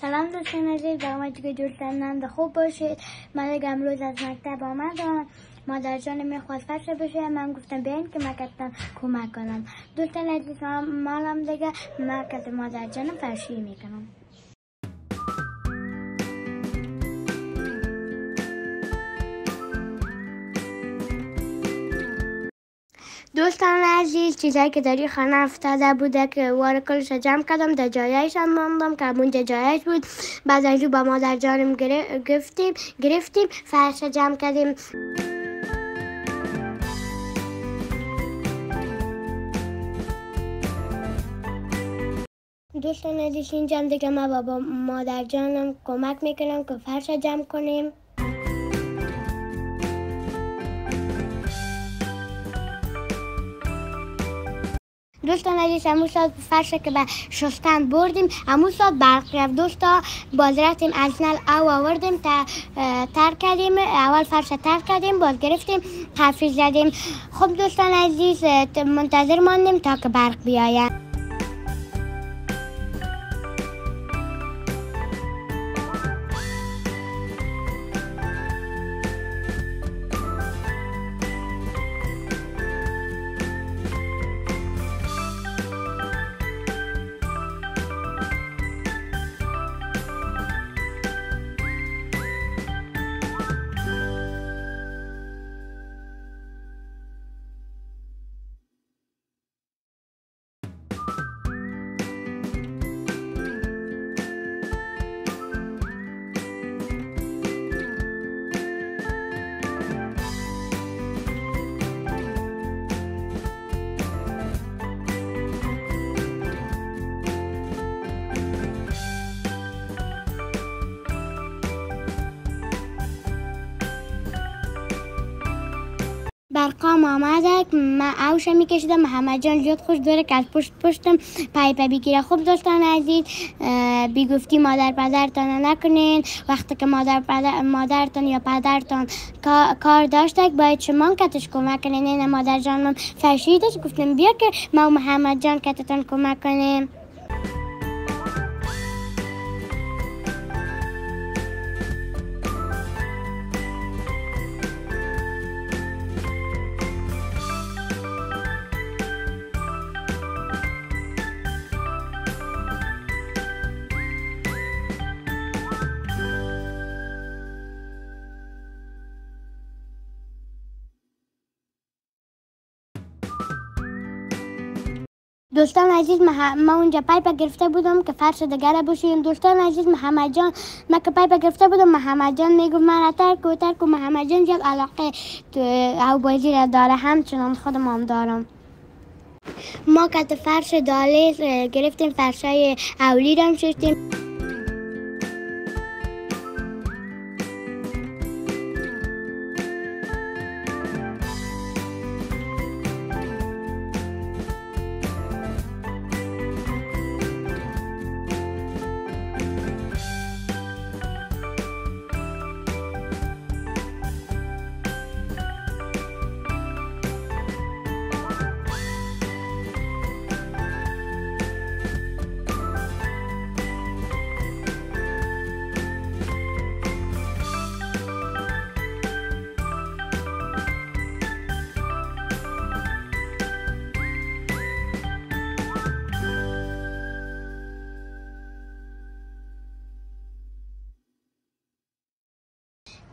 سلام دوستان عزیز، با امیدی که دوستان خوب باشید. من دیگه امروز از مکتب آمدم. مادر جان میخواست فرشه بشه، من گفتم بیاین که مکتبم کمک کنم. دوستان عزیز، مالم دیگه مکتب مادر جانم فرشی میکنم. دوستان عزیز، چیزایی که در خانه افتاده بوده که وارد کلش جمع کردم، در جایش هم ماندم که اونجا جایش بود. بعد از با مادر جانم گرفتیم فرش جمع کردیم. دوستان عزیز، اینجا دیگه ما با مادر جانم کمک میکنم که فرش جمع کنیم. دوستان عزیز، همون ساعت فرشه که به شستن بردیم، همون ساعت برق رفت. دوستا باز رفتیم از نل آوردیم تر کردیم. اول فرشه تر کردیم، باز گرفتیم قفل زدیم. خب دوستان عزیز، منتظر ماندیم تا که برق بیاید. برقام آمده، من اوش میکشیدم. محمد جان زیاد خوش داره که از پشتم پایپ بگیره. خب دوستان عزیز، بیگفتی مادر پدرتان نکنین. وقتی که مادرتان یا پدرتان کار داشته باید شما کتش کمک کنین. این مادر جانم فرشیدش، گفتم بیا که ما محمد جان کتتان کمک کنیم. دوستان عزیز، ما اونجا پایپ گرفته بودم که فرش دیگر بشیم. دوستان عزیز، محمد جان ما که پایپ گرفته بودم، محمد جان میگفت من ترک و محمد جان جب علاقه او بازی را داره، همچنان خودم هم دارم. ما که فرش دالیز گرفتیم، فرشای اولی را هم شستیم.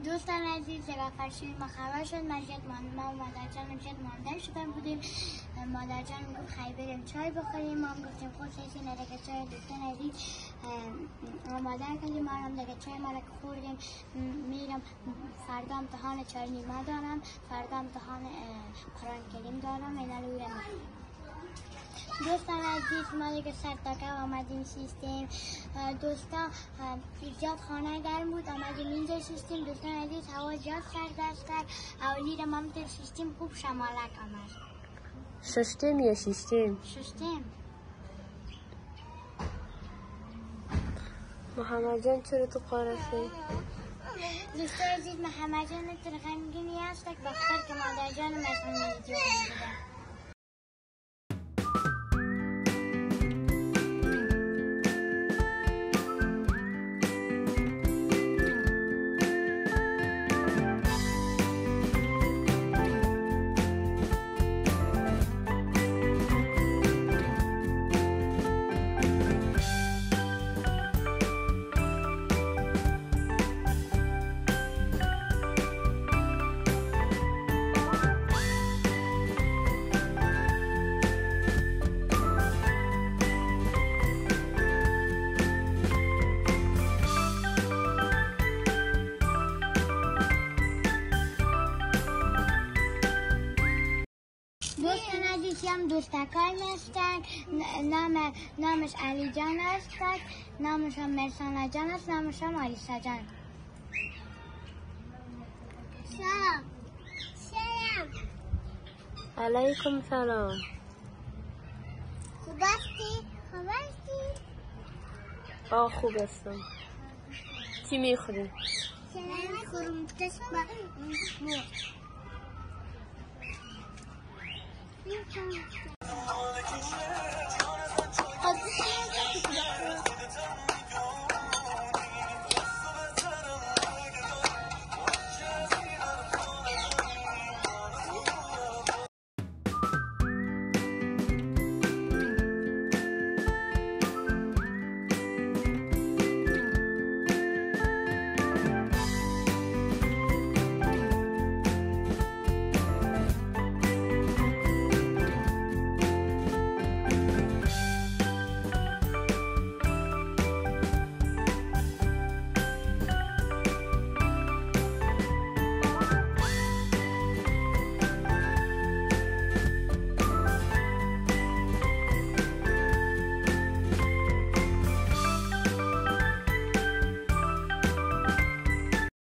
دوستان عزیز، جگه فرشی ما خبر شد. ما و مادر جانم زیاد مانده شده بودیم. مادر جانم گفت خیلی بریم چای بخوریم. ما هم گفتیم خود سیسی ندگه چای. دوستان عزیز، آماده کردیم. ما هم دیگه چای ما را که خوردیم میرم. فردا امتحان 4 نیمه دارم. فردا امتحان قرآن کریم دارم. این الوی دوستان عزیز، ما دیگه سرتاکه آمدیم سیستم. دوستان زیاد خانه گرم بود، آمدیم اینجا سیستم. دوستان عزیز، هوا زیاد سرد است. اولی را ما در سیستم خوب شمالک آمد. ششتم یا شیشتم؟ ششتم. محمد جان چرا تو قارسی؟ دوستان عزیز، محمد جان ترغمگینی هست که بخاطر که مادر جانم اصلا ویدیو می‌گیره. هم دوستکای هستن. نامش علی جان است، نامش هم مرسانا جان است، نامش هم آلیسا جان. سلام. علیکم سلام. خوب هستی؟ خوب هستم. چی میخوری؟ نمیخورم دست با مو.